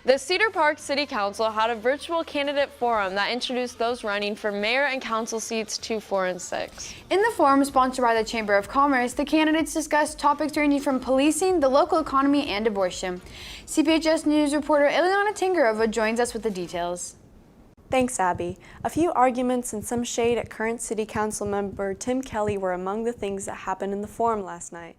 The Cedar Park City Council had a virtual candidate forum that introduced those running for mayor and council seats 2, 4, and 6. In the forum sponsored by the Chamber of Commerce, the candidates discussed topics ranging from policing, the local economy, and abortion. CPHS News reporter Iliana Tangarova joins us with the details. Thanks, Abby. A few arguments and some shade at current City Council member Tim Kelly were among the things that happened in the forum last night.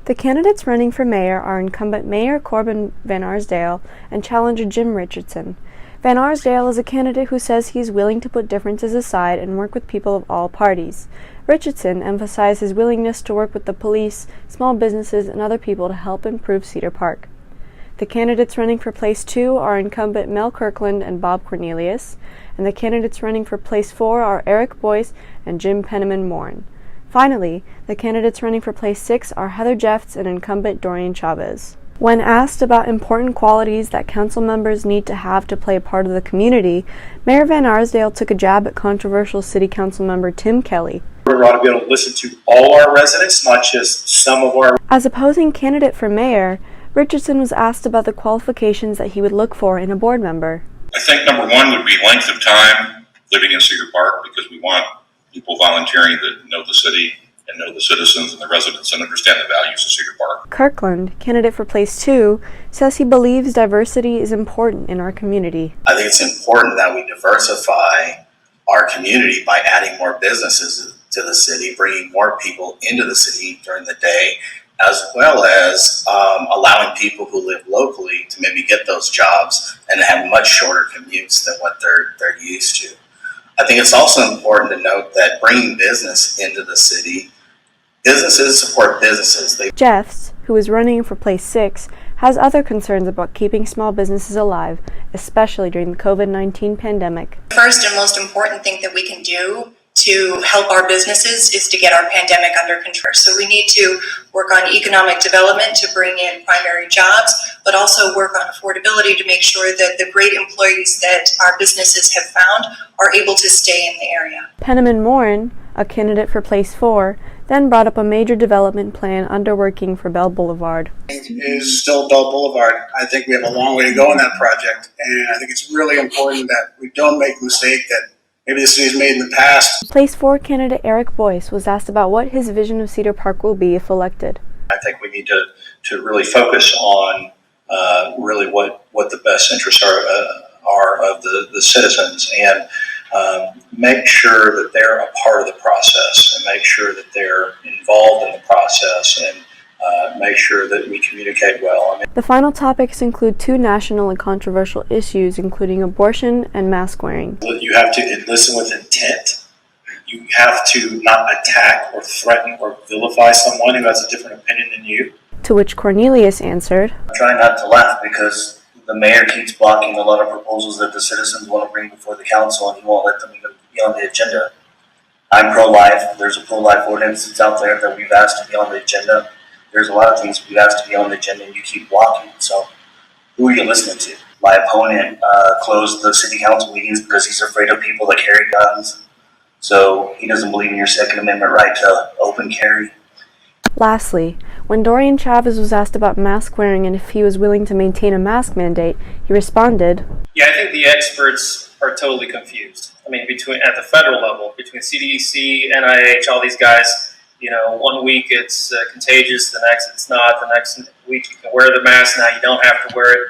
The candidates running for mayor are incumbent Mayor Corbin Van Arsdale and challenger Jim Richardson. Van Arsdale is a candidate who says he's willing to put differences aside and work with people of all parties. Richardson emphasized his willingness to work with the police, small businesses, and other people to help improve Cedar Park. The candidates running for Place 2 are incumbent Mel Kirkland and Bob Cornelius, and the candidates running for Place 4 are Eric Boyce and Jim Penniman-Morin. Finally, the candidates running for Place 6 are Heather Jeffs and incumbent Dorian Chavez. When asked about important qualities that council members need to have to play a part of the community, Mayor Van Arsdale took a jab at controversial City Council member Tim Kelly. We ought to be able to listen to all our residents, not just some of our. As opposing candidate for mayor, Richardson was asked about the qualifications that he would look for in a board member. I think number one would be length of time living in Cedar Park, because we want people volunteering that know the city and know the citizens and the residents and understand the values of Cedar Park. Kirkland, candidate for Place 2, says he believes diversity is important in our community. I think it's important that we diversify our community by adding more businesses to the city, bringing more people into the city during the day, as well as allowing people who live locally to maybe get those jobs and have much shorter commutes than what they're used to. I think it's also important to note that bringing business into the city, businesses support businesses. Jeffs, who is running for Place 6, has other concerns about keeping small businesses alive, especially during the COVID-19 pandemic. The first and most important thing that we can do to help our businesses is to get our pandemic under control. So we need to work on economic development to bring in primary jobs, but also work on affordability to make sure that the great employees that our businesses have found are able to stay in the area. Penniman-Morin, a candidate for Place 4, then brought up a major development plan underworking for Bell Boulevard. Is still Bell Boulevard. I think we have a long way to go in that project, and I think it's really important that we don't make the mistake that maybe the city's made in the past. Place 4 candidate Eric Boyce was asked about what his vision of Cedar Park will be if elected. I think we need to really focus on really what the best interests are of the citizens, and make sure that they're a part of the process, and make sure that they're involved in the process, and make sure that we communicate well. The final topics include 2 national and controversial issues, including abortion and mask wearing. You have to listen with intent. You have to not attack or threaten or vilify someone who has a different opinion than you. To which Cornelius answered, I'm trying not to laugh because the mayor keeps blocking a lot of proposals that the citizens want to bring before the council, and he won't let them even be on the agenda. I'm pro-life. There's a pro-life ordinance that's out there that we've asked to be on the agenda. There's a lot of things we've asked to be on the agenda and you keep blocking. So who are you listening to? My opponent closed the city council meetings because he's afraid of people that carry guns. So he doesn't believe in your Second Amendment right to open carry. Lastly, when Dorian Chavez was asked about mask wearing and if he was willing to maintain a mask mandate, he responded, "Yeah, I think the experts are totally confused. I mean, at the federal level, between CDC, NIH, all these guys, you know, one week it's contagious, the next it's not, the next week you can wear the mask, now you don't have to wear it."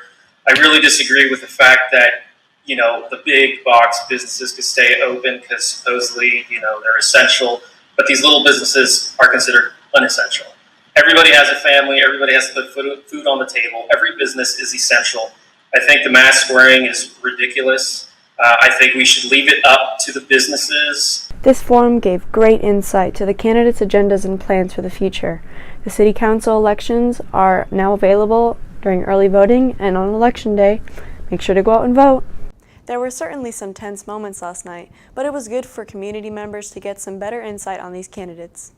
I really disagree with the fact that, you know, the big box businesses could stay open because supposedly, you know, they're essential, but these little businesses are considered unessential. Everybody has a family, everybody has to put food on the table, every business is essential. I think the mask wearing is ridiculous. I think we should leave it up to the businesses. This forum gave great insight to the candidates' agendas and plans for the future. The City Council elections are now available during early voting, and on Election Day, make sure to go out and vote. There were certainly some tense moments last night, but it was good for community members to get some better insight on these candidates.